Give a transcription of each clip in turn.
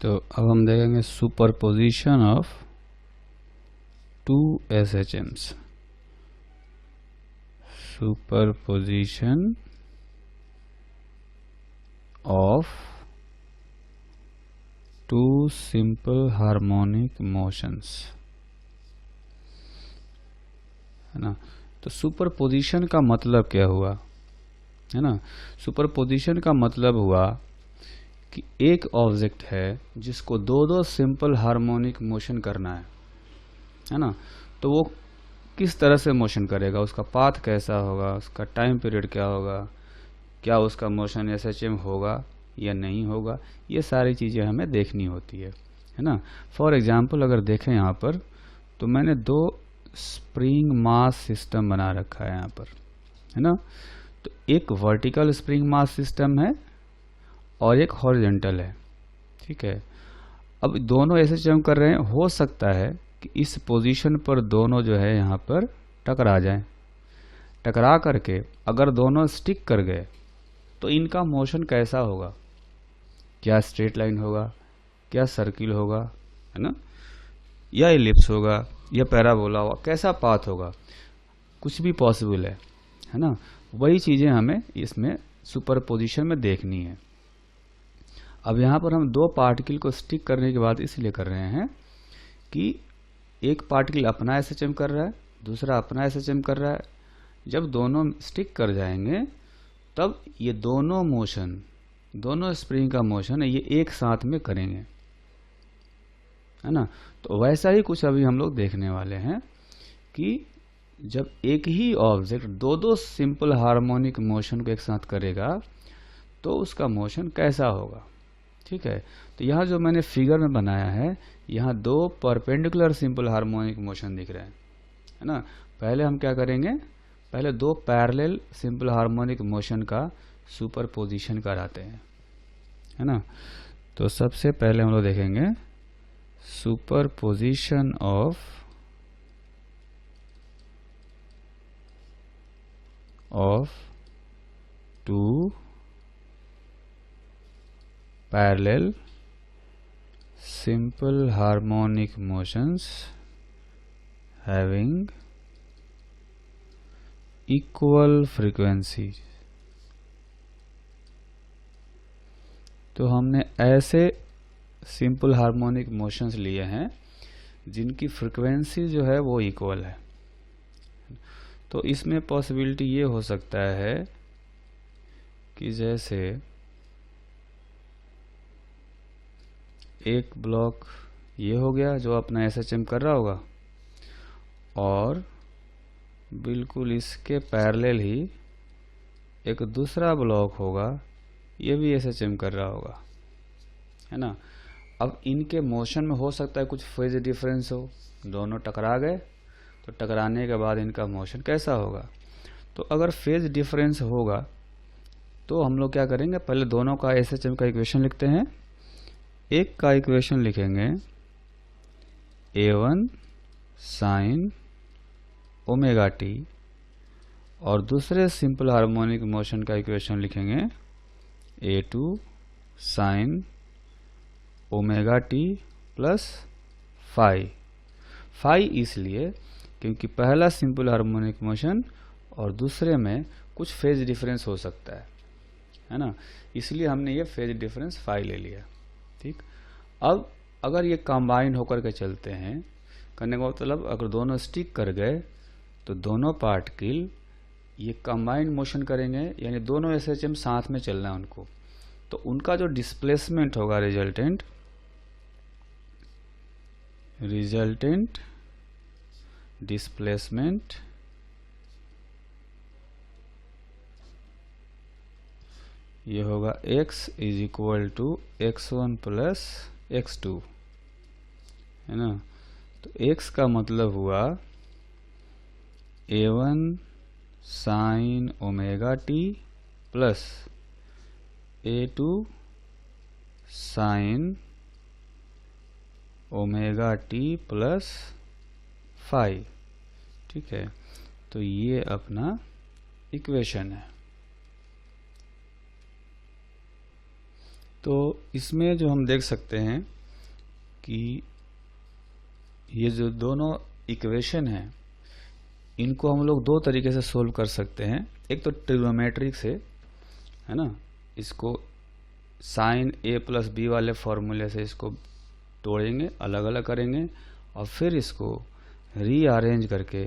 तो अब हम देखेंगे superposition of two SHMs। Superposition of two simple harmonic motions, है ना। तो सुपरपोजिशन का मतलब क्या हुआ, है ना। सुपरपोजिशन का मतलब हुआ कि एक ऑब्जेक्ट है जिसको दो दो सिंपल हार्मोनिक मोशन करना है ना। तो वो किस तरह से मोशन करेगा, उसका पाथ कैसा होगा, उसका टाइम पीरियड क्या होगा, क्या उसका मोशन SHM होगा या नहीं होगा, ये सारी चीज़ें हमें देखनी होती है ना। फॉर एग्जांपल अगर देखें यहाँ पर, तो मैंने दो स्प्रिंग मास सिस्टम बना रखा है यहाँ पर, है ना। तो एक वर्टिकल स्प्रिंग मास सिस्टम है और एक हॉरिजॉन्टल है, ठीक है। अब दोनों SHM कर रहे हैं, हो सकता है कि इस पोजीशन पर दोनों जो है यहाँ पर टकरा जाएं। टकरा करके अगर दोनों स्टिक कर गए तो इनका मोशन कैसा होगा, क्या स्ट्रेट लाइन होगा, क्या सर्किल होगा, है ना, या इलिप्स होगा, या पैराबोला होगा, कैसा पाथ होगा, कुछ भी पॉसिबल है ना। वही चीज़ें हमें इसमें सुपरपोजिशन में देखनी है। अब यहाँ पर हम दो पार्टिकल को स्टिक करने की बात इसलिए कर रहे हैं कि एक पार्टिकल अपना SHM कर रहा है, दूसरा अपना SHM कर रहा है। जब दोनों स्टिक कर जाएंगे तब ये दोनों मोशन, दोनों स्प्रिंग का मोशन है, ये एक साथ में करेंगे, है ना। तो वैसा ही कुछ अभी हम लोग देखने वाले हैं कि जब एक ही ऑब्जेक्ट दो दो सिंपल हार्मोनिक मोशन को एक साथ करेगा तो उसका मोशन कैसा होगा, ठीक है। तो यहाँ जो मैंने फिगर में बनाया है, यहाँ दो परपेंडिकुलर सिंपल हार्मोनिक मोशन दिख रहे हैं, है ना। पहले हम क्या करेंगे, पहले दो पैरेलल सिंपल हार्मोनिक मोशन का सुपरपोजिशन कराते हैं, है ना। तो सबसे पहले हम लोग देखेंगे superposition of two parallel simple harmonic motions having equal frequency। तो हमने ऐसे सिंपल हार्मोनिक मोशंस लिए हैं जिनकी फ्रीक्वेंसी जो है वो इक्वल है। तो इसमें पॉसिबिलिटी ये हो सकता है कि जैसे एक ब्लॉक ये हो गया जो अपना SHM कर रहा होगा, और बिल्कुल इसके पैरेलल ही एक दूसरा ब्लॉक होगा, ये भी SHM कर रहा होगा, है ना। अब इनके मोशन में हो सकता है कुछ फेज डिफरेंस हो, दोनों टकरा गए तो टकराने के बाद इनका मोशन कैसा होगा। तो अगर फेज डिफरेंस होगा तो हम लोग क्या करेंगे, पहले दोनों का SHM का इक्वेशन लिखते हैं। एक का इक्वेशन लिखेंगे A1 साइन ओमेगा टी, और दूसरे सिंपल हार्मोनिक मोशन का इक्वेशन लिखेंगे A2 sine omega T plus phi. Phi इसलिए क्योंकि पहला सिंपल हार्मोनिक मोशन और दूसरे में कुछ फेज डिफरेंस हो सकता है ना, इसलिए हमने ये फेज डिफरेंस फाई ले लिया, ठीक। अब अगर ये कंबाइन होकर के चलते हैं, करने का मतलब अगर दोनों स्टिक कर गए तो दोनों पार्टिकल ये कंबाइन मोशन करेंगे, यानी दोनों SHM साथ में चलना है उनको। तो उनका जो डिस्प्लेसमेंट होगा, रिजल्टेंट डिस्प्लेसमेंट ये होगा x is equal to x1 plus x2, है ना। तो x का मतलब हुआ A1 sine omega T plus A2 sine omega T plus phi, ठीक है। तो ये अपना इक्वेशन है। तो इसमें जो हम देख सकते हैं कि ये जो दोनों इक्वेशन है इनको हम लोग दो तरीके से सोल्व कर सकते हैं। एक तो ट्रिग्नोमेट्रिक से, है ना, इसको साइन a प्लस बी वाले फॉर्मूले से इसको तोड़ेंगे, अलग अलग करेंगे और फिर इसको रीअरेंज करके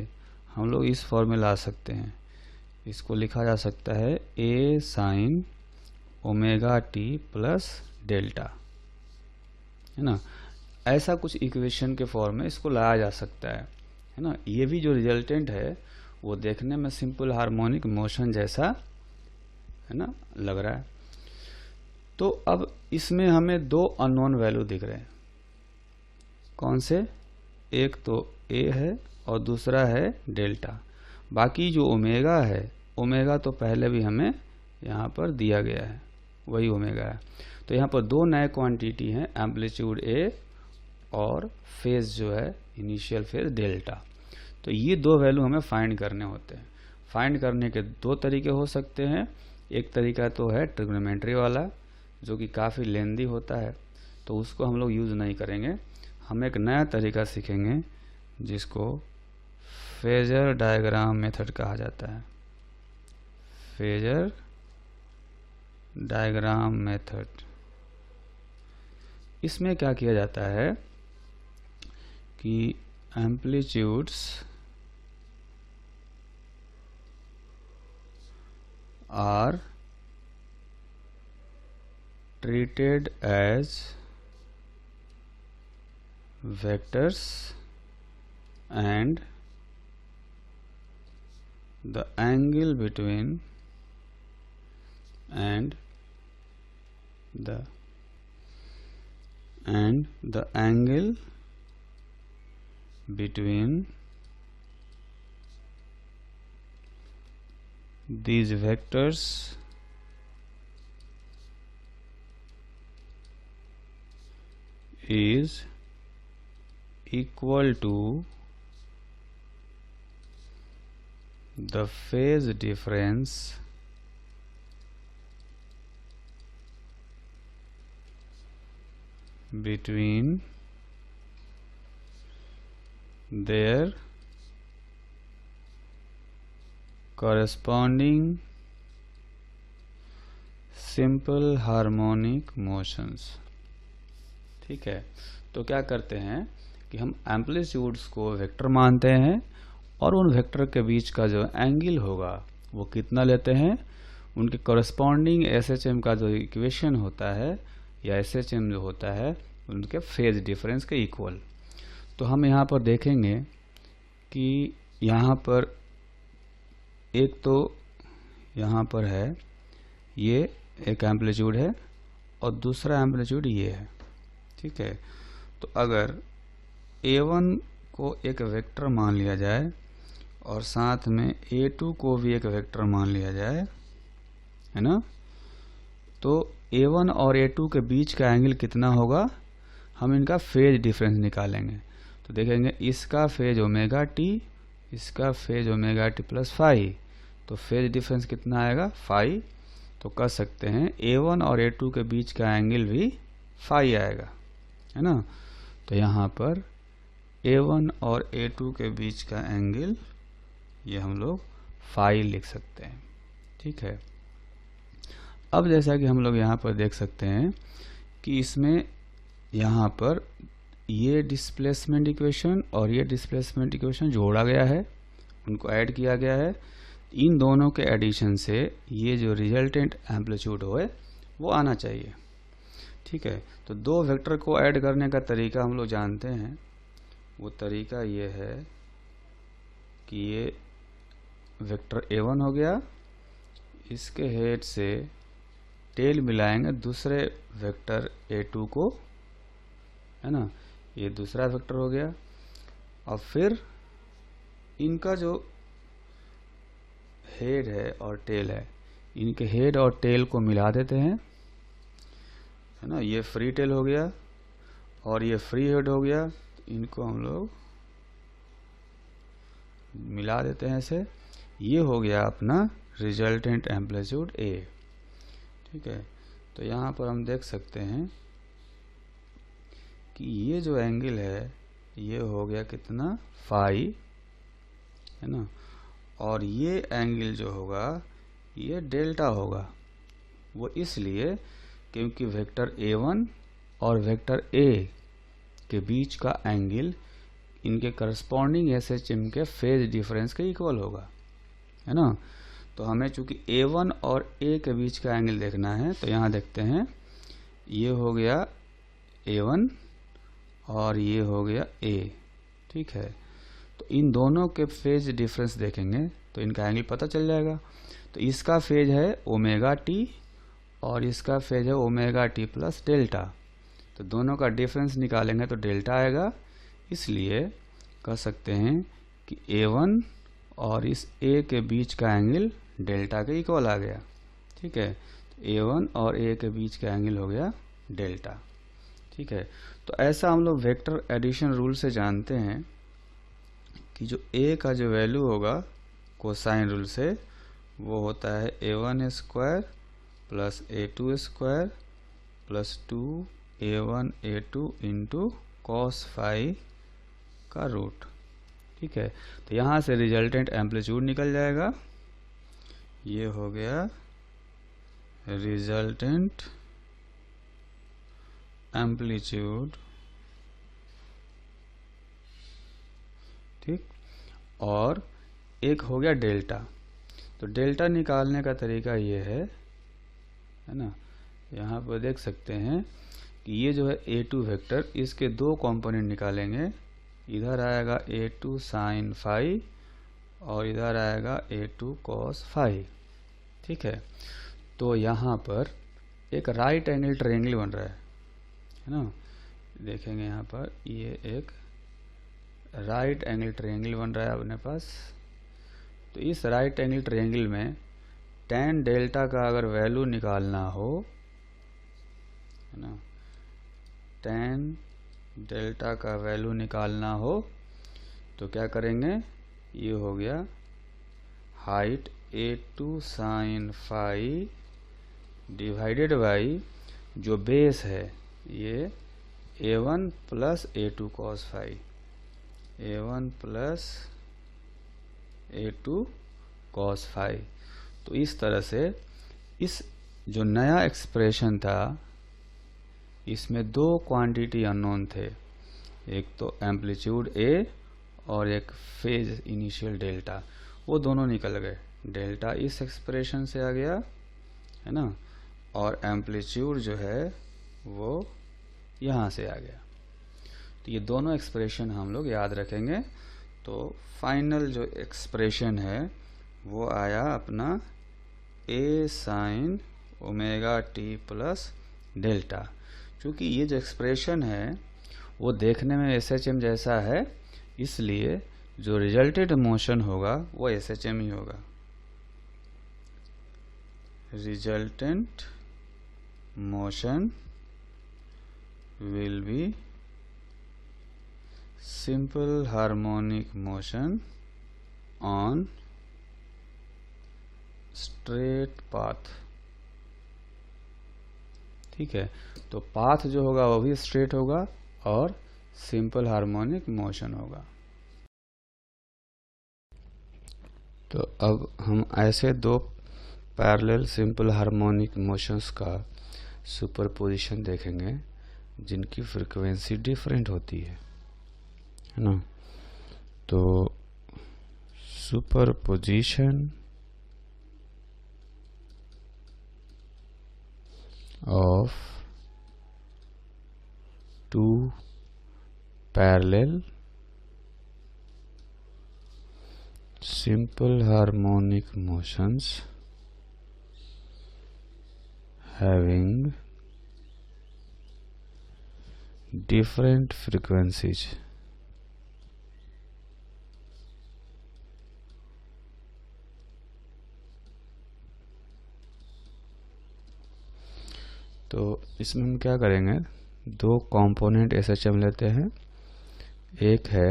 हम लोग इस फॉर्म में ला सकते हैं। इसको लिखा जा सकता है a sine omega T plus delta, है ना। ऐसा कुछ इक्वेशन के फॉर्म में इसको लाया जा सकता है ना। ये भी जो रिजल्टेंट है वो देखने में सिंपल हार्मोनिक मोशन जैसा, है ना, लग रहा है। तो अब इसमें हमें दो अननोन वैल्यू दिख रहे हैं। कौन से? एक तो a है और दूसरा है डेल्टा। बाकी जो ओमेगा है, ओमेगा तो पहले भी हमें यहाँ पर दिया गया है, वही ओमेगा है। तो यहाँ पर दो नए क्वांटिटी हैं, एम्पलीट्यूड a और फेज जो है इनिशियल फेज डेल्टा। तो ये दो वैल्यू हमें फाइंड करने होते हैं। फाइंड करने के दो तरीके हो सकते हैं। एक तरीका तो है ट्रिग्नोमेट्री वाला, जो कि काफ़ी लेंदी होता है, तो उसको हम लोग यूज़ नहीं करेंगे। हम एक नया तरीका सीखेंगे जिसको फेजर डायग्राम मेथड कहा जाता है। Phasor diagram method. इसमें क्या किया जाता है कि amplitudes are treated as vectors and the angle between the angle between these vectors is equal to the phase difference between their corresponding simple harmonic motions। ठीक है, तो क्या करते हैं कि हम एम्पलीट्यूड्स को वेक्टर मानते हैं और उन वेक्टर के बीच का जो एंगल होगा वो कितना लेते हैं, उनके कॉरेस्पॉन्डिंग एसएचएम का जो इक्वेशन होता है या एसएचएम जो होता है उनके फेज डिफरेंस के इक्वल। तो हम यहाँ पर देखेंगे कि यहाँ पर एक तो यहाँ पर है ये एक एम्पलीट्यूड है और दूसरा एम्पलीट्यूड ये है। ठीक है, तो अगर a1 को एक वेक्टर मान लिया जाए और साथ में a2 को भी एक वेक्टर मान लिया जाए, है ना, तो a1 और a2 के बीच का एंगल कितना होगा, हम इनका फेज डिफरेंस निकालेंगे। तो देखेंगे इसका फेज ओमेगा टी, इसका phase omega T plus phi, तो फेज डिफरेंस कितना आएगा, फाई। तो कह सकते हैं a1 और a2 के बीच का एंगल भी फाई आएगा, है ना। तो यहाँ पर a1 और a2 के बीच का एंगल ये हम लोग फाई लिख सकते हैं। ठीक है, अब जैसा कि हम लोग यहाँ पर देख सकते हैं कि इसमें यहाँ पर ये डिस्प्लेसमेंट इक्वेशन और ये डिस्प्लेसमेंट इक्वेशन जोड़ा गया है, उनको ऐड किया गया है। इन दोनों के एडिशन से ये जो रिजल्टेंट एम्पलीट्यूड होए वो आना चाहिए। ठीक है, तो दो वेक्टर को ऐड करने का तरीका हम लोग जानते हैं। वो तरीका ये है कि ये वेक्टर a1 हो गया, इसके हेड से टेल मिलाएंगे दूसरे वेक्टर a2 को, है ना, ये दूसरा वेक्टर हो गया। और फिर इनका जो हेड है और टेल है, इनके हेड और टेल को मिला देते हैं, है ना। ये फ्री टेल हो गया और ये फ्री हेड हो गया, तो इनको हम लोग मिला देते हैं ऐसे। ये हो गया अपना रिजल्टेंट एम्पलीट्यूड A। ठीक है, तो यहाँ पर हम देख सकते हैं कि ये जो एंगल है ये हो गया कितना, फाई, है ना, और ये एंगल जो होगा ये डेल्टा होगा। वो इसलिए क्योंकि वेक्टर A1 और वेक्टर A के बीच का एंगल इनके करस्पॉन्डिंग एसएचएम के फेज डिफरेंस के इक्वल होगा, है ना। तो हमें चूंकि A1 और A के बीच का एंगल देखना है, तो यहाँ देखते हैं ये हो गया A1 और ये हो गया A, ठीक है। तो इन दोनों के फेज डिफरेंस देखेंगे तो इनका एंगल पता चल जाएगा। तो इसका फेज है ओमेगा टी और इसका फेज है ओमेगा टी प्लस डेल्टा। तो दोनों का डिफरेंस निकालेंगे तो डेल्टा आएगा, इसलिए कह सकते हैं कि A1 और इस A के बीच का एंगल डेल्टा के इक्वल आ गया, ठीक है। तो A1 और A के बीच का एंगल हो गया डेल्टा, ठीक है। तो ऐसा हम लोग वेक्टर एडिशन रूल से जानते हैं कि जो A का जो वैल्यू होगा कोसाइन रूल से, वो होता है A1 square plus A2 square plus 2A1 A2 into cos phi का रूट, ठीक है। तो यहाँ से रिजल्टेंट एम्पलीट्यूड निकल जाएगा, ये हो गया रिजल्टेंट एम्पलीट्यूड, ठीक। और एक हो गया डेल्टा। तो डेल्टा निकालने का तरीका ये है ना, यहाँ पर देख सकते हैं कि ये जो है A2 वेक्टर, इसके दो कंपोनेंट निकालेंगे। इधर आएगा A2 साइन फाई और इधर आएगा A2 कॉस फाई, ठीक है। तो यहाँ पर एक राइट एंगल ट्रायंगल बन रहा है ना, देखेंगे यहाँ पर ये एक राइट एंगल ट्रायंगल बन रहा है अपने पास। तो इस राइट एंगल ट्रायंगल में tan डेल्टा का अगर वैल्यू निकालना हो, है ना, tan डेल्टा का वैल्यू निकालना हो तो क्या करेंगे, ये हो गया height A2 sine phi divided by जो बेस है ये A1 plus A2 cos phi, A1 plus A2 cos phi. तो इस तरह से इस जो नया एक्सप्रेशन था इसमें दो क्वांटिटी अननोन थे, एक तो एम्पलीट्यूड A और एक फेज इनिशियल डेल्टा, वो दोनों निकल गए। डेल्टा इस एक्सप्रेशन से आ गया, है ना, और एम्पलीट्यूड जो है वो यहाँ से आ गया। तो ये दोनों एक्सप्रेशन हम लोग याद रखेंगे। तो फाइनल जो एक्सप्रेशन है वो आया अपना A sine omega T plus delta. क्योंकि ये जो एक्सप्रेशन है वो देखने में SHM जैसा है, इसलिए जो रिजल्टेड मोशन होगा वो SHM ही होगा। Resultant motion will be simple harmonic motion on straight path, ठीक है। तो पाथ जो होगा वो भी स्ट्रेट होगा और सिंपल हार्मोनिक मोशन होगा। तो अब हम ऐसे दो पैरेलल सिंपल हार्मोनिक मोशंस का सुपरपोजिशन देखेंगे जिनकी फ्रीक्वेंसी डिफरेंट होती है ना। तो superposition of two parallel simple harmonic motions having different frequencies. तो इसमें हम क्या करेंगे, दो कंपोनेंट SHM लेते हैं। एक है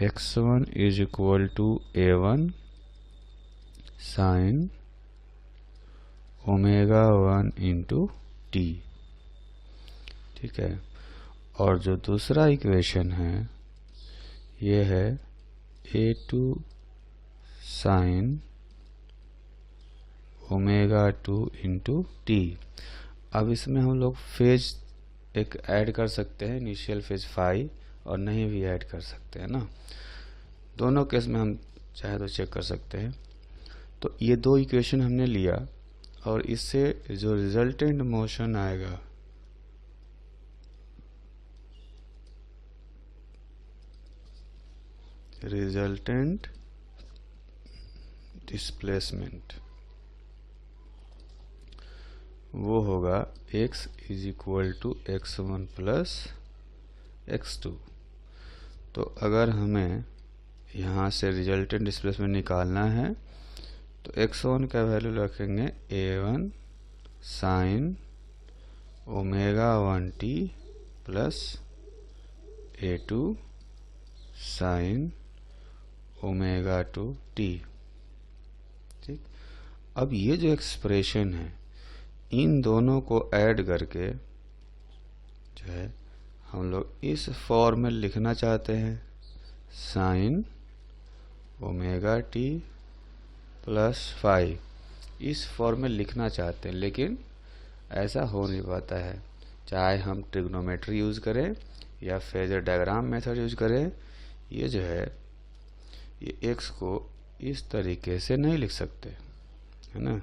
x1 is equal to A1 sine omega 1 into t, ठीक है। और जो दूसरा इक्वेशन है ये है a2 sine omega 2 into T. अब इसमें हम लोग फेज एक ऐड कर सकते हैं, इनिशियल फेज फाई, और नहीं भी ऐड कर सकते हैं ना। दोनों केस में हम चाहे तो चेक कर सकते हैं। तो ये दो इक्वेशन हमने लिया और इससे जो रिजल्टेंट मोशन आएगा रिजल्टेंट डिस्प्लेसमेंट वो होगा x is equal to x1 plus x2। तो अगर हमें यहाँ से रिजल्टेंट डिस्प्लेसमेंट निकालना है तो x1 का वैल्यू रखेंगे a1 sine omega 1t plus a2 sine omega 2t। ठीक, अब ये जो एक्सप्रेशन है इन दोनों को ऐड करके जो है हम लोग इस फॉर्म में लिखना चाहते हैं, sign omega T plus five, इस फॉर्म में लिखना चाहते हैं। लेकिन ऐसा हो नहीं पाता है, चाहे हम ट्रिग्नोमेट्री यूज़ करें या फेजर डायग्राम मेथड यूज करें, ये जो है ये x को इस तरीके से नहीं लिख सकते, है ना।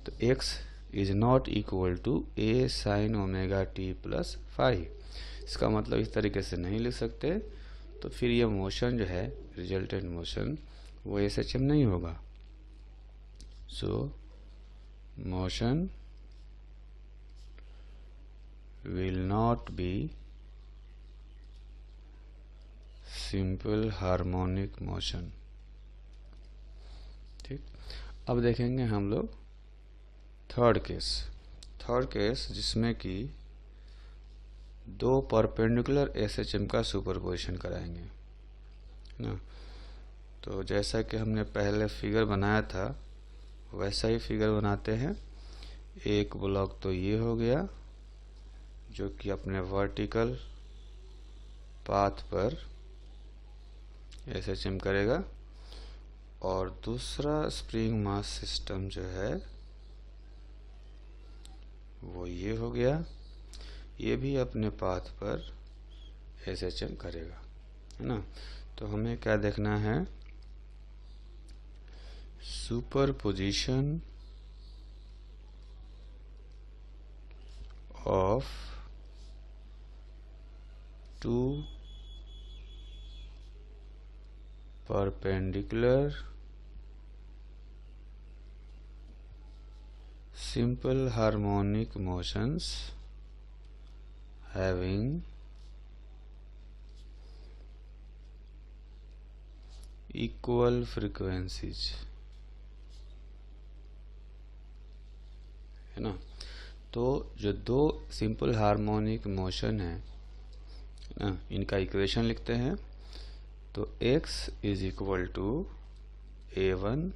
तो x is not equal to a sine omega T plus five, इसका मतलब इस तरीके से नहीं लिख सकते। तो फिर ये मोशन जो है रिजल्टेंट मोशन वो SHM नहीं होगा। सो motion will not be simple harmonic motion. ठीक, अब देखेंगे हम लोग थर्ड केस जिसमें कि दो परपेंडिकुलर SHM का सुपरपोजिशन कराएंगे ना। तो जैसा कि हमने पहले फिगर बनाया था वैसा ही फिगर बनाते हैं। एक ब्लॉक तो ये हो गया जो कि अपने वर्टिकल पाथ पर SHM करेगा, और दूसरा स्प्रिंग मास सिस्टम जो है वो ये हो गया, ये भी अपने पाथ पर SHM करेगा, है ना। तो हमें क्या देखना है, superposition of two perpendicular simple harmonic motions having equal frequencies, है ना। तो जो दो सिंपल हार्मोनिक मोशन है ना, इनका इक्वेशन लिखते हैं। तो x is equal to a1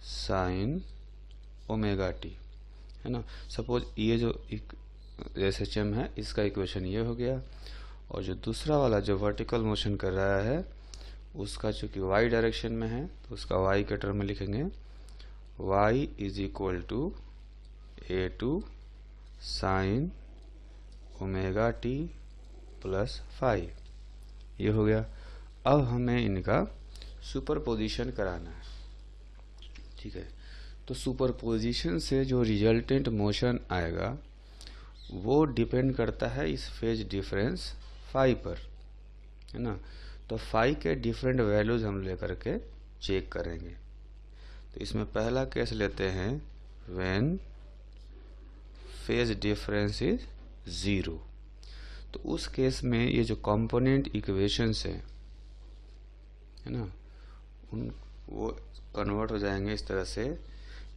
sine omega t, है ना। सपोज ये जो SHM है इसका इक्वेशन ये हो गया, और जो दूसरा वाला जो वर्टिकल मोशन कर रहा है उसका चूंकि y डायरेक्शन में है तो उसका y के टर्म में लिखेंगे y is equal to a2 sine omega T plus five, ये हो गया। अब हमें इनका सुपरपोजिशन कराना है, ठीक है। तो सुपरपोजिशन से जो रिजल्टेंट मोशन आएगा वो डिपेंड करता है इस फेज डिफरेंस फाई पर, है ना। तो फाई के डिफरेंट वैल्यूज हम लेकर के चेक करेंगे। तो इसमें पहला केस लेते हैं व्हेन फेज डिफरेंस इज 0। तो उस केस में ये जो कंपोनेंट इक्वेशंस हैं, है ना, उन वो कन्वर्ट हो जाएंगे इस तरह से।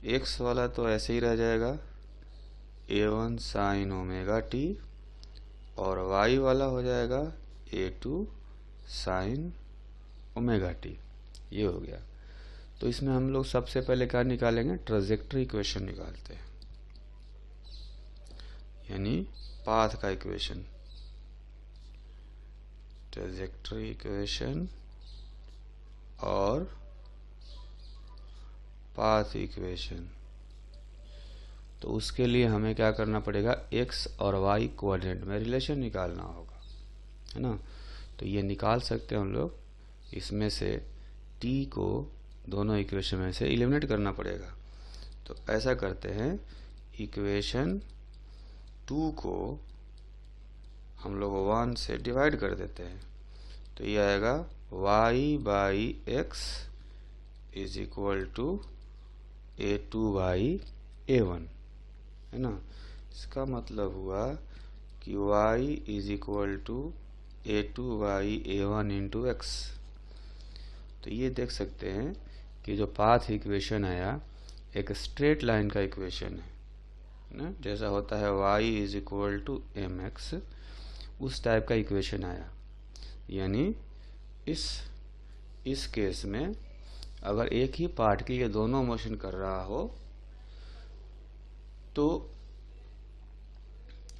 x वाला तो ऐसे ही रह जाएगा a1 साइन ओमेगा टी, और y वाला हो जाएगा a2 साइन ओमेगा टी, ये हो गया। तो इसमें हम लोग सबसे पहले क्या निकालेंगे, ट्राजेक्टरी इक्वेशन निकालते हैं, यानी पाथ का इक्वेशन। ट्रेजेक्टरी इक्वेशन और पाथ इक्वेशन। तो उसके लिए हमें क्या करना पड़ेगा, x और y कोऑर्डिनेट में रिलेशन निकालना होगा, है ना। तो ये निकाल सकते हैं हम लोग, इसमें से t को दोनों इक्वेशन में से एलिमिनेट करना पड़ेगा। तो ऐसा करते हैं, इक्वेशन 2 को हम लोग 1 से डिवाइड कर देते हैं। तो ये आएगा y by x is equal to a2 by a1, है ना। इसका मतलब हुआ कि y is equal to a2 by a1 into x. तो ये देख सकते हैं कि जो पाथ इक्वेशन आया एक स्ट्रेट लाइन का इक्वेशन है ना, जैसा होता है y is equal to mx, उस टाइप का इक्वेशन आया। यानी इस केस में अगर एक ही पार्ट के लिए दोनों मोशन कर रहा हो तो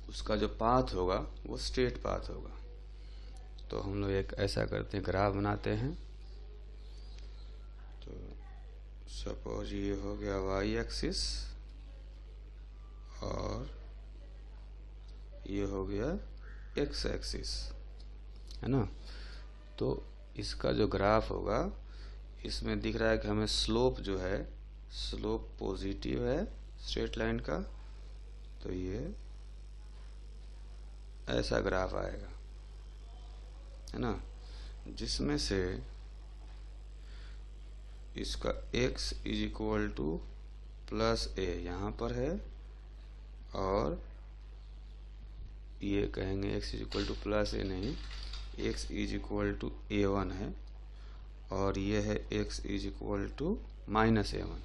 उसका जो पाथ होगा वो स्ट्रेट पाथ होगा। तो हम लोग एक ऐसा करते हैं, ग्राफ बनाते हैं। तो सपोज ये हो गया y एक्सिस और ये हो गया x एक्सिस, है ना। तो इसका जो ग्राफ होगा इसमें दिख रहा है कि हमें स्लोप जो है, स्लोप पॉजिटिव है स्ट्रेट लाइन का। तो ये ऐसा ग्राफ आएगा, है ना, जिसमें से इसका x is equal to plus a यहाँ पर है, और ये कहेंगे x is equal to plus a नहीं, x is equal to a1 है, और ये है x is equal to minus a1,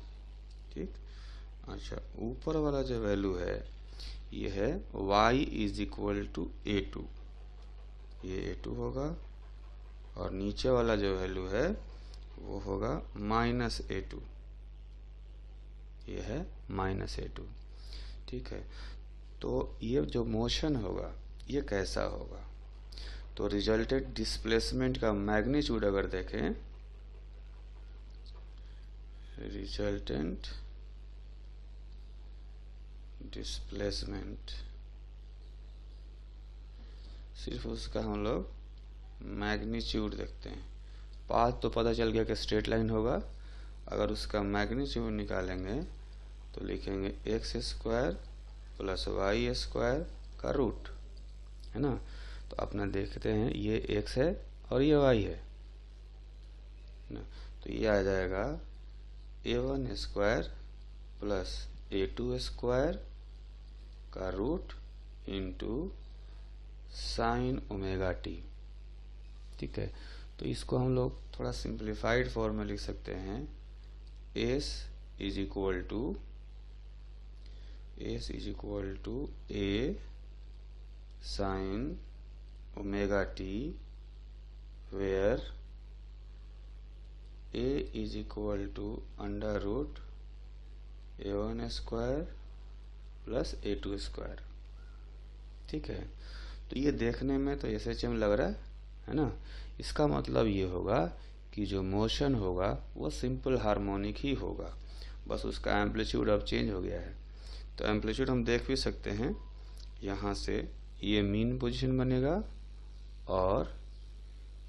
ठीक। अच्छा, ऊपर वाला जो वैल्यू है ये है y is equal to a2, ये a2 होगा, और नीचे वाला जो वैल्यू है वो होगा माइनस a2, ये है माइनस a2, ठीक है। तो ये जो मोशन होगा ये कैसा होगा, तो रिजल्टेड डिस्प्लेसमेंट का मैग्नीट्यूड अगर देखें, रिजल्टेंट डिस्प्लेसमेंट, सिर्फ उसका हम लोग मैग्नीट्यूड देखते हैं। पाथ तो पता चल गया कि स्ट्रेट लाइन होगा, अगर उसका मैग्नीट्यूड निकालेंगे तो लिखेंगे x square plus y square का रूट, है ना। तो अपना देखते हैं, ये x है और ये y है ना। तो ये आ जाएगा a1 square plus a2 square का root into sine omega t, ठीक है। तो इसको हम लोग थोड़ा सिंप्लीफाइड फॉर्म में लिख सकते हैं, s is equal to a sine omega t, where a is equal to under root a1 square plus a2 square, ठीक है। तो ये देखने में तो SHM लग रहा है ना। इसका मतलब ये होगा कि जो मोशन होगा वो सिंपल हार्मोनिक ही होगा, बस उसका एम्पलीट्यूड अब चेंज हो गया है। तो एम्पलीट्यूड हम देख भी सकते हैं, यहाँ से ये मीन पोजीशन बनेगा, और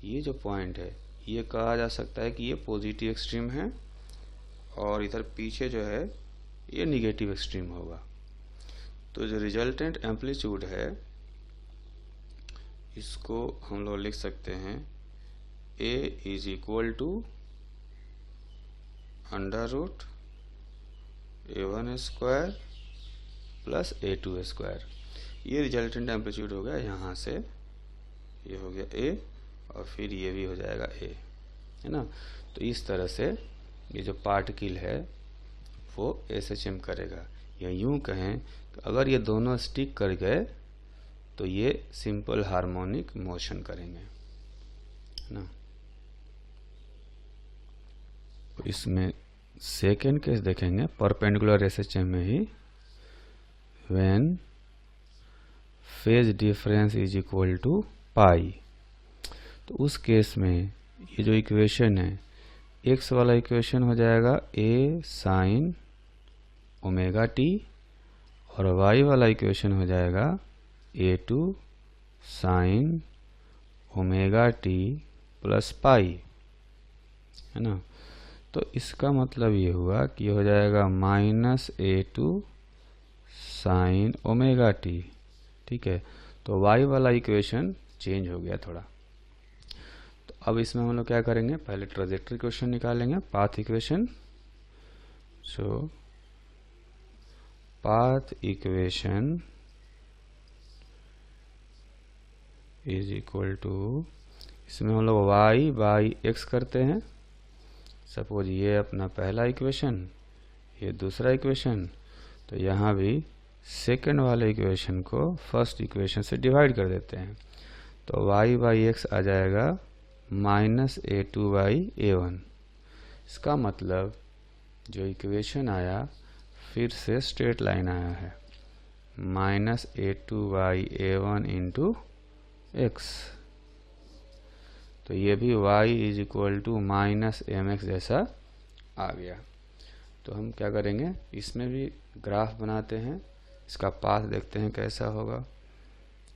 ये जो पॉइंट है ये कहा जा सकता है कि ये पॉजिटिव एक्सट्रीम है, और इधर पीछे जो है ये निगेटिव एक्सट्रीम होगा। तो जो रिजल्टेंट एम्पलीट्यूड है इसको हम लोग लिख सकते हैं a is equal to under root a1 square plus a2 square. ये रिजल्टेंट एम्पलीट्यूड हो गया, यहाँ से ये हो गया a, और फिर ये भी हो जाएगा a, है ना। तो इस तरह से ये जो पार्टिकल है वो SHM करेगा, या यूं कहें कि अगर ये दोनों स्टिक कर गए तो ये सिंपल हार्मोनिक मोशन करेंगे, है ना। तो इसमें सेकेंड केस देखेंगे परपेंडिकुलर SHM में ही, when phase difference is equal to pi. तो उस केस में ये जो इक्वेशन है, x वाला इक्वेशन हो जाएगा a साइन ओमेगा टी और y वाला इक्वेशन हो जाएगा a2 sine omega T plus pi, है ना। तो इसका मतलब ये हुआ कि ये हो जाएगा minus a2 sine omega t, ठीक है। तो y वाला इक्वेशन चेंज हो गया थोड़ा। तो अब इसमें हम लोग क्या करेंगे, पहले ट्रांजैक्टरी इक्वेशन निकालेंगे, path equation. So path equation is equal to, इसमें हम लोग y बाई x करते हैं। सपोज ये अपना पहला इक्वेशन, ये दूसरा इक्वेशन, तो यहाँ भी सेकेंड वाले इक्वेशन को फर्स्ट इक्वेशन से डिवाइड कर देते हैं। तो y बाई एक्स आ जाएगा माइनस a2 बाई a1। इसका मतलब जो इक्वेशन आया फिर से स्ट्रेट लाइन आया है, minus a2 by a1 into x. तो ये भी y is equal to minus m x जैसा आ गया। तो हम क्या करेंगे, इसमें भी ग्राफ बनाते हैं, इसका पाथ देखते हैं कैसा होगा।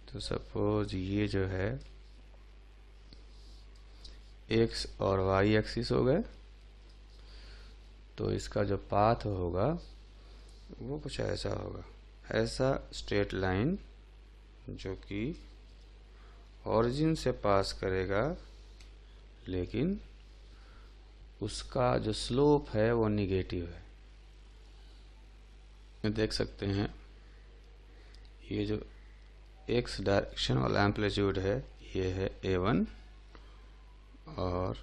तो सपोज ये जो है x और y एक्सिस हो गए, तो इसका जो पाथ होगा वो कुछ ऐसा होगा, ऐसा स्ट्रेट लाइन जो कि ओरिजिन से पास करेगा, लेकिन उसका जो स्लोप है वो निगेटिव है। देख सकते हैं ये जो x डायरेक्शन वाला एम्पलीट्यूड है ये है a1 और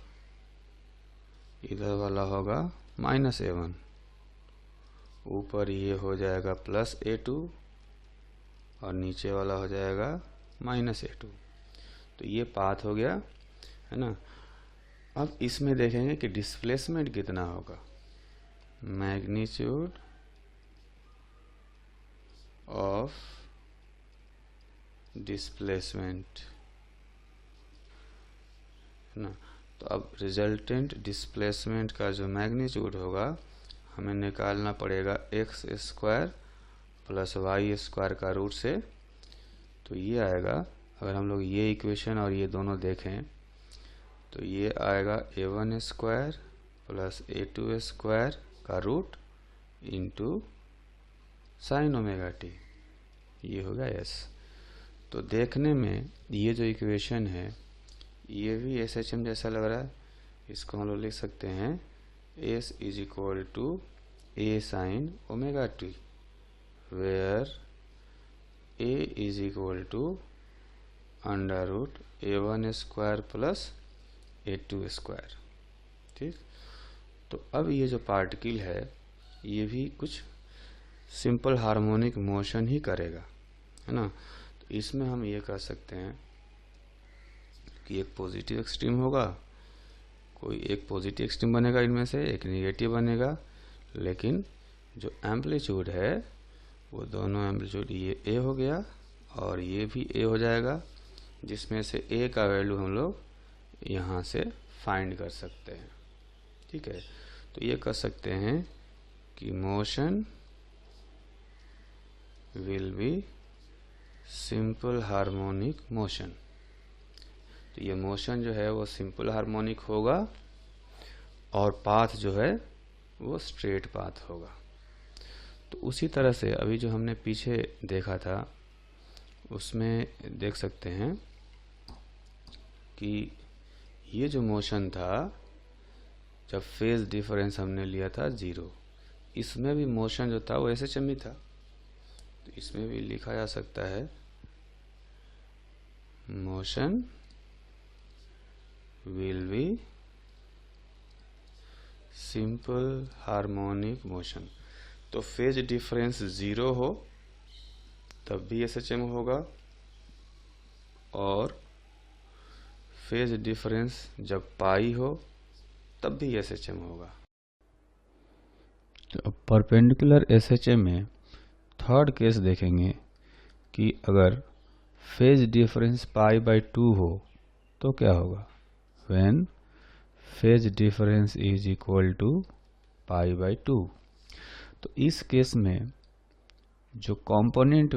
इधर वाला होगा माइनस a1, ऊपर ये हो जाएगा प्लस a2 और नीचे वाला हो जाएगा माइनस a2। तो ये पाथ हो गया, है ना। अब इसमें देखेंगे कि डिस्प्लेसमेंट कितना होगा, मैग्नीट्यूड ऑफ डिस्प्लेसमेंट, है ना। तो अब रिजल्टेंट डिस्प्लेसमेंट का जो मैग्नीट्यूड होगा हमें निकालना पड़ेगा x square plus y square का रूट से। तो ये आएगा, अगर हम लोग ये इक्वेशन और ये दोनों देखें तो ये आएगा a1 square plus a2 square का root into sine omega t, ये होगा s। तो देखने में ये जो इक्वेशन है ये भी SHM जैसा लग रहा है। इसको हम लोग लिख सकते हैं s is equal to a sine omega t, where a is equal to under root a1 square plus a2 square, ठीक। तो अब ये जो पार्टिकल है ये भी कुछ सिंपल हार्मोनिक मोशन ही करेगा, है ना। तो इसमें हम ये कह सकते हैं कि एक पॉजिटिव एक्सट्रीम होगा, कोई एक पॉजिटिव एक्सट्रीम बनेगा, इनमें से एक नेगेटिव बनेगा, लेकिन जो एम्पलीट्यूड है वो दोनों एम्पलीट्यूड ये a हो गया और ये भी a हो जाएगा, जिसमें से a का वैल्यू हम लोग यहाँ से फाइंड कर सकते हैं, ठीक है। तो ये कह सकते हैं कि motion will be simple harmonic motion. तो ये मोशन जो है वो सिंपल हार्मोनिक होगा और पाथ जो है वो स्ट्रेट पाथ होगा। तो उसी तरह से अभी जो हमने पीछे देखा था उसमें देख सकते हैं कि ये जो मोशन था जब फेज डिफरेंस हमने लिया था 0, इसमें भी मोशन जो था वो SHM ही था। तो इसमें भी लिखा जा सकता है motion will be simple harmonic motion. तो फेज डिफरेंस 0 हो तब भी SHM होगा और फेज डिफरेंस जब पाई हो तब भी SHM होगा। तो परपेंडिकुलर SHM में थर्ड केस देखेंगे कि अगर फेज डिफरेंस पाई बाई 2 हो तो क्या होगा, when phase difference is equal to π/2। तो इस केस में जो कंपोनेंट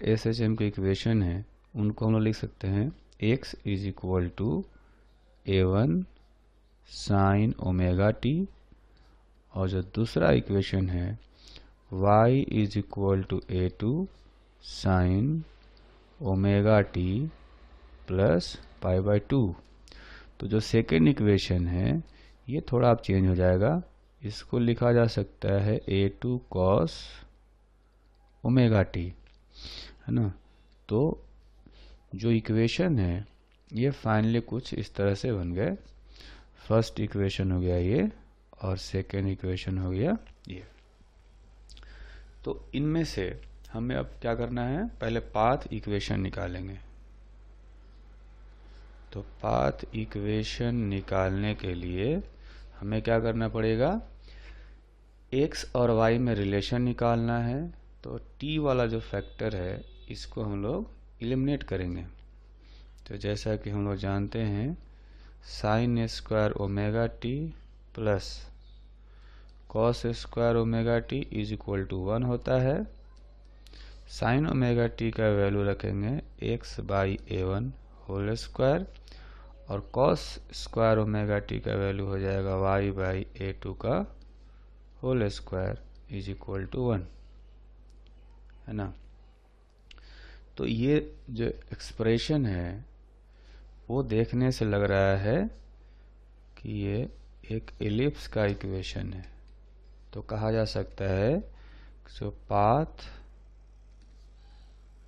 SHM के इक्वेशन है उनको हम लोग लिख सकते हैं x is equal to A1 sine omega T, और जो दूसरा इक्वेशन है y is equal to A2 sine omega T plus π/2। तो जो सेकेंड इक्वेशन है ये थोड़ा अब चेंज हो जाएगा, इसको लिखा जा सकता है A2 cos ओमेगा टी, है ना। तो जो इक्वेशन है ये फाइनली कुछ इस तरह से बन गए। फर्स्ट इक्वेशन हो गया ये और सेकेंड इक्वेशन हो गया ये। तो इनमें से हमें अब क्या करना है, पहले पाथ इक्वेशन निकालेंगे। तो पाथ इक्वेशन निकालने के लिए हमें क्या करना पड़ेगा, x और y में रिलेशन निकालना है। तो t वाला जो फैक्टर है इसको हम लोग एलिमिनेट करेंगे। तो जैसा कि हम लोग जानते हैं sine square omega T plus cos square omega t is equal to 1 होता है। साइन ओमेगा टी का वैल्यू रखेंगे x/A1 होल स्क्वायर, और कॉस स्क्वायर ओमेगा टी का वैल्यू हो जाएगा y/A2 का whole square is equal to 1, है ना। तो ये जो एक्सप्रेशन है वो देखने से लग रहा है कि ये एक एलिप्स का इक्वेशन है। तो कहा जा सकता है सो पाथ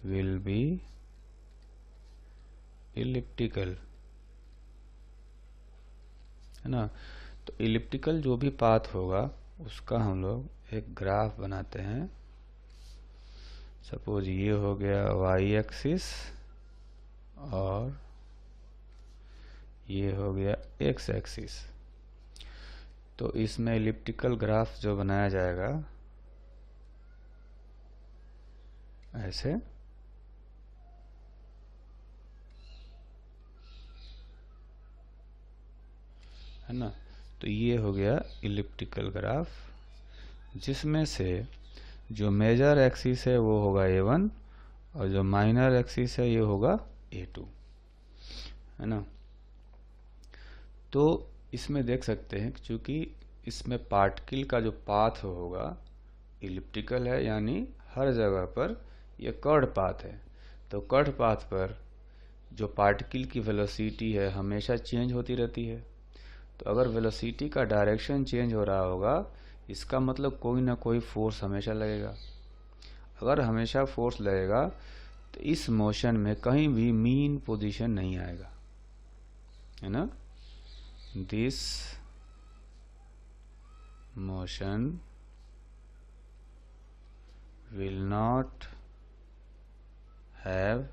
विल बी इलिप्टिकल, है ना। तो इलिप्टिकल जो भी पाथ होगा उसका हम लोग एक ग्राफ बनाते हैं। सपोज ये हो गया y एक्सिस और ये हो गया x एक्सिस। तो इसमें इलिप्टिकल ग्राफ जो बनाया जाएगा ऐसे, है ना। तो ये हो गया इलिप्टिकल ग्राफ, जिसमें से जो मेजर एक्सिस है वो होगा A1 और जो माइनर एक्सिस है ये होगा A2, है ना। तो इसमें देख सकते हैं कि चूंकि इसमें पार्टिकल का जो पाथ होगा इलिप्टिकल है, यानी हर जगह पर ये कर्व पाथ है। तो कर्व पाथ पर जो पार्टिकल की वेलोसिटी है हमेशा चेंज होती रहती है। तो अगर वेलोसिटी का डायरेक्शन चेंज हो रहा होगा इसका मतलब कोई ना कोई फोर्स हमेशा लगेगा। अगर हमेशा फोर्स लगेगा तो इस मोशन में कहीं भी मीन पोजीशन नहीं आएगा, है ना। This motion will not have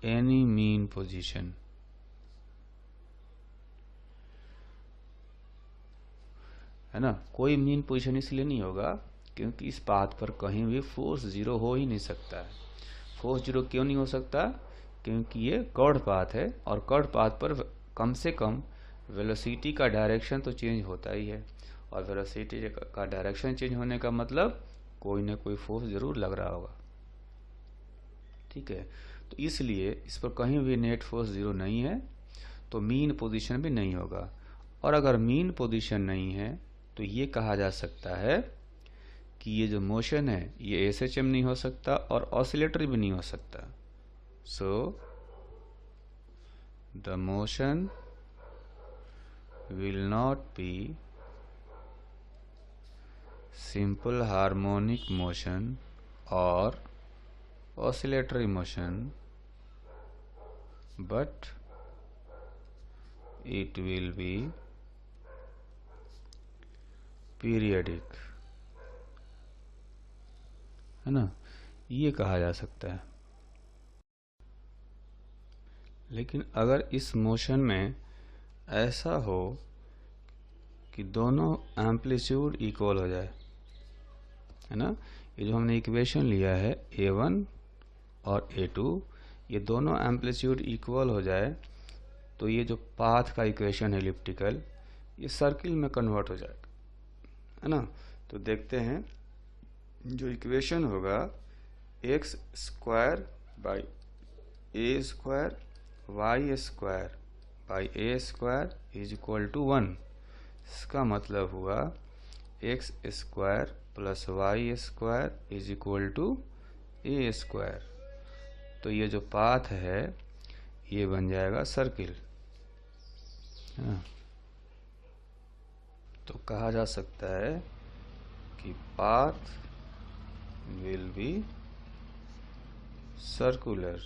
any mean position, है ना। कोई मीन पोजीशन इसलिए नहीं होगा क्योंकि इस पाथ पर कहीं भी फोर्स जीरो हो ही नहीं सकता है। फोर्स जीरो क्यों नहीं हो सकता, क्योंकि ये कर्व पाथ है और कर्व पाथ पर कम से कम वेलोसिटी का डायरेक्शन तो चेंज होता ही है, और वेलोसिटी का डायरेक्शन चेंज होने का मतलब कोई ना कोई फोर्स जरूर लग रहा होगा, ठीक है। तो इसलिए इस पर कहीं भी नेट फोर्स जीरो नहीं है, तो मीन पोजीशन भी नहीं होगा। और अगर मीन पोजीशन नहीं है तो ये कहा जा सकता है कि ये जो मोशन है ये SHM नहीं हो सकता और ऑसिलेटरी भी नहीं हो सकता। So the motion will not be simple harmonic motion or oscillatory motion, but it will be periodic, है ना, ये कहा जा सकता है। लेकिन अगर इस मोशन में ऐसा हो कि दोनों एम्पलीट्यूड इक्वल हो जाए, है ना, ये जो हमने इक्वेशन लिया है A1 और A2, ये दोनों एम्पलीट्यूड इक्वल हो जाए तो ये जो पाथ का इक्वेशन है एलिप्टिकल, ये सर्किल में कन्वर्ट हो जाएगा, है ना। तो देखते हैं, जो इक्वेशन होगा x square by a square y square by a square is equal to 1। इसका मतलब हुआ x square plus y square is equal to a square. तो ये जो पाथ है ये बन जाएगा सर्किल, है ना। तो कहा जा सकता है कि पाथ विल बी सर्कुलर,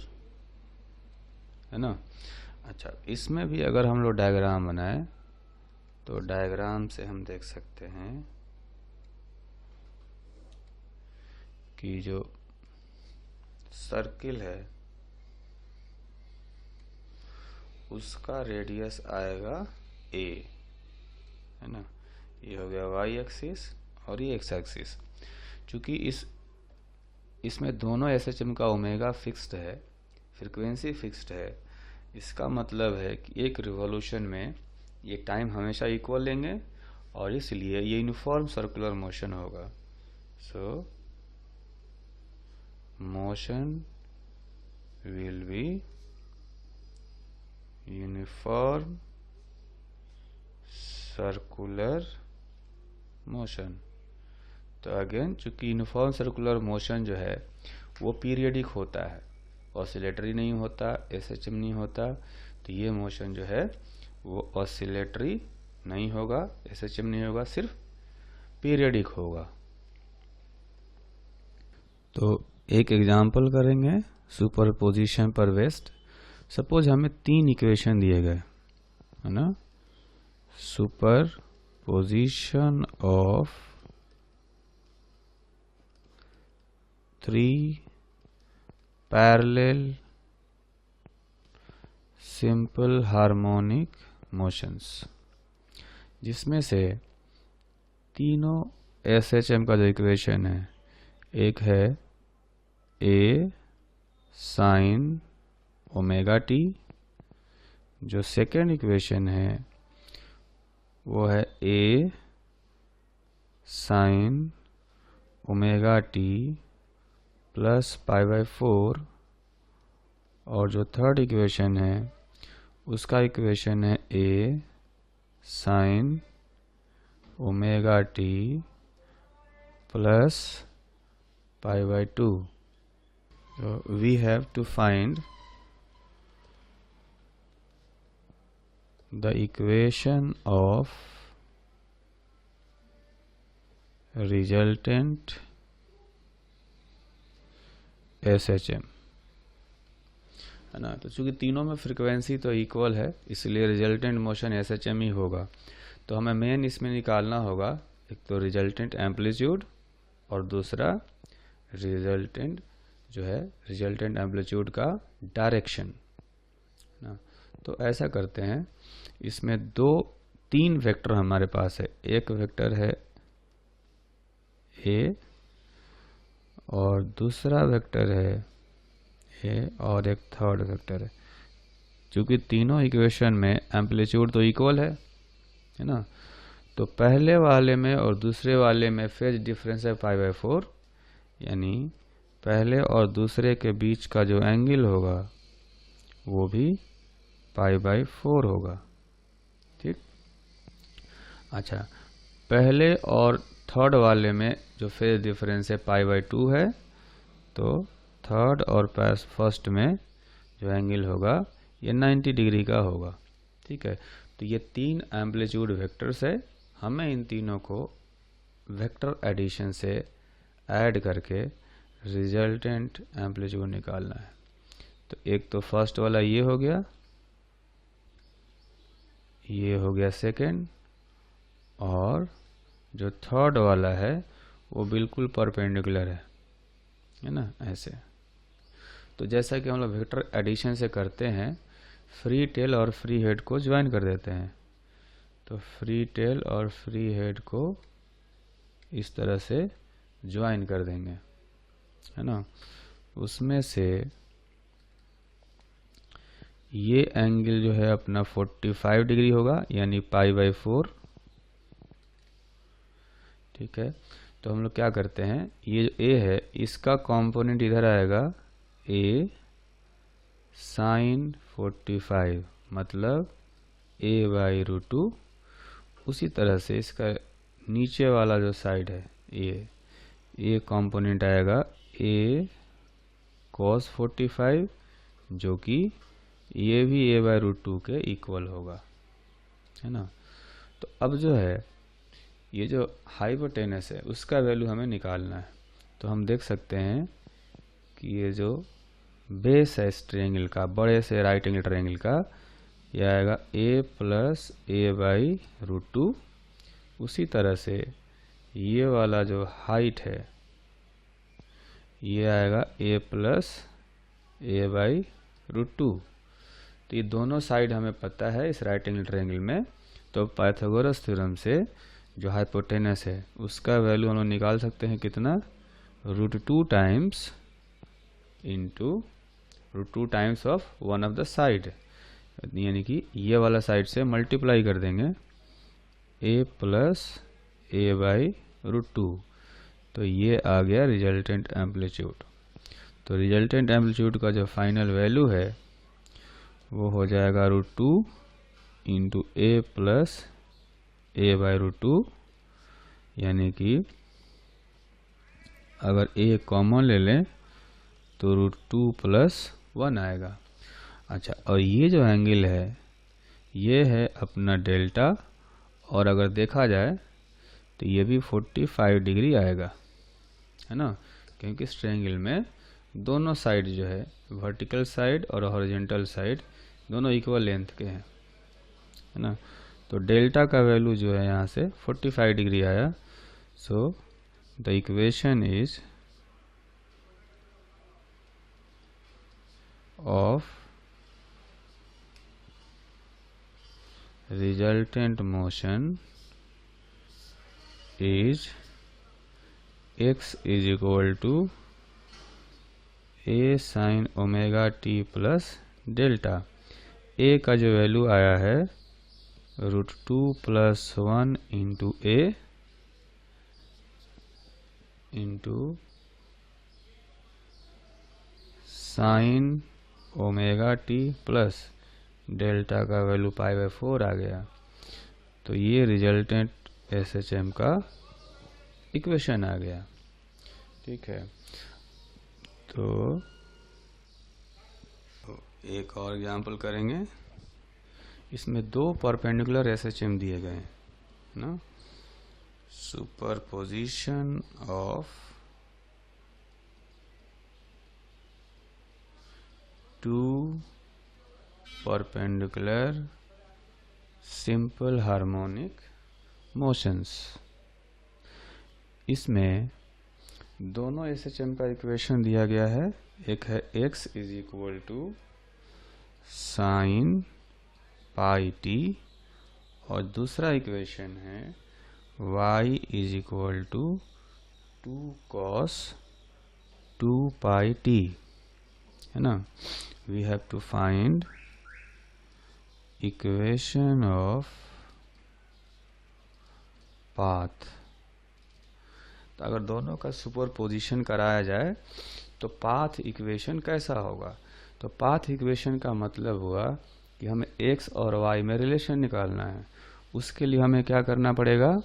है ना। अच्छा, इसमें भी अगर हम लोग डायग्राम बनाएं तो डायग्राम से हम देख सकते हैं कि जो सर्किल है उसका रेडियस आएगा a, है ना। ये हो गया y एक्सिस और ये x एक्सिस। चूंकि इसमें दोनों SHM का ओमेगा फिक्स्ड है, फ्रीक्वेंसी फिक्स्ड है, इसका मतलब है कि एक रिवॉल्यूशन में ये टाइम हमेशा इक्वल लेंगे और इसलिए ये यूनिफॉर्म सर्कुलर मोशन होगा। सो motion will be uniform circular motion. तो अगेन, चूंकि यूनिफॉर्म सर्कुलर मोशन जो है वो पीरियडिक होता है, ऑसिलेटरी नहीं होता, SHM नहीं होता, तो ये मोशन जो है वो ऑसिलेटरी नहीं होगा, SHM नहीं होगा, सिर्फ पीरियडिक होगा। तो एक एग्जांपल करेंगे सुपरपोजिशन पर बेस्ड। सपोज हमें 3 इक्वेशन दिए गए, है ना। Superposition of 3 parallel simple harmonic motions, जिसमें से तीनों SHM का जो इक्वेशन है, एक है A साइन ओमेगा टी, जो सेकेंड इक्वेशन है वो है A sine omega T plus π/4, और जो थर्ड इक्वेशन है उसका इक्वेशन है A sine omega T plus π/2। So we have to find the equation of resultant SHM, है ना। तो चूंकि तीनों में फ्रीक्वेंसी तो इक्वल है, इसलिए रिजल्टेंट मोशन SHM ही होगा। तो हमें मेन इसमें निकालना होगा, एक तो रिजल्टेंट एम्पलीट्यूड और दूसरा रिजल्टेंट जो है रिजल्टेंट एम्पलीट्यूड का डायरेक्शन, ना। तो ऐसा करते हैं, इसमें 3 वेक्टर हमारे पास है। एक वेक्टर है A और दूसरा वेक्टर है A और एक थर्ड वेक्टर है। क्योंकि तीनों इक्वेशन में एम्पलीट्यूड तो इक्वल है ना। तो पहले वाले में और दूसरे वाले में फेज डिफरेंस है π/4, यानी पहले और दूसरे के बीच का जो एंगल होगा वो भी π/4 होगा, ठीक। अच्छा, पहले और थर्ड वाले में जो फेज डिफरेंस है π/2 है, तो थर्ड और फर्स्ट में जो एंगल होगा ये 90 डिग्री का होगा, ठीक है। तो ये 3 एम्पलीट्यूड वेक्टर्स है, हमें इन तीनों को वेक्टर एडिशन से ऐड करके रिजल्टेंट एम्पलीट्यूड निकालना है। तो एक तो फर्स्ट वाला ये हो गया, ये हो गया सेकंड, और जो थर्ड वाला है वो बिल्कुल परपेंडिकुलर है ना, ऐसे। तो जैसा कि हम लोग वेक्टर एडिशन से करते हैं, फ्री टेल और फ्री हेड को ज्वाइन कर देते हैं। तो फ्री टेल और फ्री हेड को इस तरह से ज्वाइन कर देंगे, है ना। उसमें से ये एंगल जो है अपना 45 डिग्री होगा, यानी π/4। ठीक है, तो हम लोग क्या करते हैं, ये जो a है इसका कंपोनेंट इधर आएगा a sin 45, मतलब a/√2। उसी तरह से इसका नीचे वाला जो साइड है ये कंपोनेंट आएगा a cos 45, जो कि ये भी a/√2 के इक्वल होगा, है ना। तो अब जो है ये जो हाइपोटेनस है उसका वैल्यू हमें निकालना है। तो हम देख सकते हैं कि ये जो बेस है इस ट्रायंगल का, बड़े से राइट एंगल ट्रायंगल का, यह आएगा a + a/√2। उसी तरह से ये वाला जो हाइट है ये आएगा a + a/√2। तो ये दोनों साइड हमें पता है इस राइट एंगल ट्रायंगल में। तो पाइथागोरस थ्योरम से जो हाइपोटेनस है उसका वैल्यू हम लोग निकाल सकते हैं, कितना, √2 times into √2 times of one of the side, यानी कि ये वाला साइड से मल्टीप्लाई कर देंगे a + a/√2। तो ये आ गया रिजल्टेंट एम्पलीट्यूड। तो रिजल्टेंट एम्पलीट्यूड का जो फाइनल वैल्यू है वो हो जाएगा √2 इंटू a + a/√2, यानी कि अगर a कॉमन ले लें तो √2 + 1 आएगा। अच्छा, और ये जो एंगल है ये है अपना डेल्टा, और अगर देखा जाए तो ये भी 45 डिग्री आएगा, है ना, क्योंकि इस ट्रायंगल में दोनों साइड जो है, वर्टिकल साइड और हॉरिजॉन्टल साइड, दोनों इक्वल लेंथ के हैं, है ना। तो डेल्टा का वैल्यू जो है यहाँ से 45 डिग्री आया। So the equation is of resultant motion is x = a sin ωt plus delta. a का जो वैल्यू आया है √2 + 1 into a into sine ωt plus delta का वैल्यू π/4 आ गया। तो ये रिजल्टेंट SHM का इक्वेशन आ गया। ठीक है, तो एक और एग्जांपल करेंगे। इसमें दो परपेंडिकुलर SHM दिए गए हैं ना, superposition of two perpendicular simple harmonic motions. इसमें दोनों SHM का इक्वेशन दिया गया है। एक है x = sin πt और दूसरा इक्वेशन है y = 2 cos 2πt, है ना। We have to find equation of path. तो अगर दोनों का सुपरपोजिशन कराया जाए तो पाथ इक्वेशन कैसा होगा। तो पाथ इक्वेशन का मतलब हुआ कि हमें x और y में रिलेशन निकालना है। उसके लिए हमें क्या करना पड़ेगा,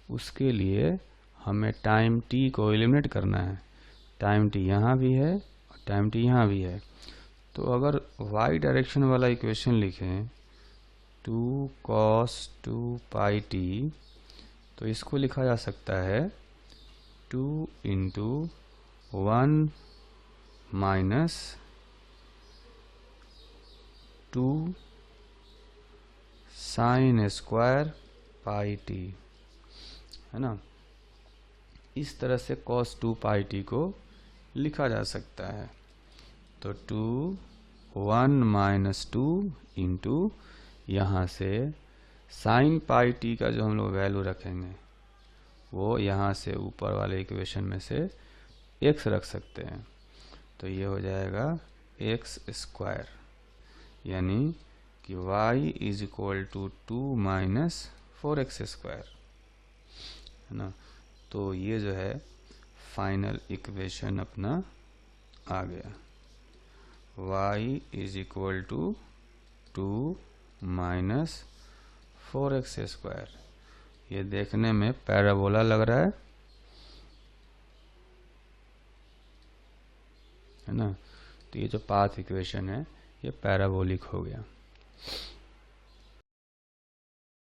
उसके लिए हमें टाइम t को एलिमिनेट करना है। टाइम t यहाँ भी है और टाइम t यहाँ भी है। तो अगर y डायरेक्शन वाला इक्वेशन लिखें 2 cos 2πt, तो इसको लिखा जा सकता है 2 × 1 - 2 sin स्क्वायर πt, है ना। इस तरह से cos 2πt को लिखा जा सकता है। तो 2 1 - 2 इंटू यहाँ से sin πt का जो हम लोग वैल्यू रखेंगे वो यहाँ से ऊपर वाले इक्वेशन में से x रख सकते हैं। तो ये हो जाएगा x²। यानी कि y is equal to 2 minus 4x², है ना। तो ये जो है फाइनल इक्वेशन अपना आ गया, y is equal to 2 minus 4x²। ये देखने में पैराबोला लग रहा है ना। तो ये जो पाथ इक्वेशन है ये पैराबोलिक हो गया।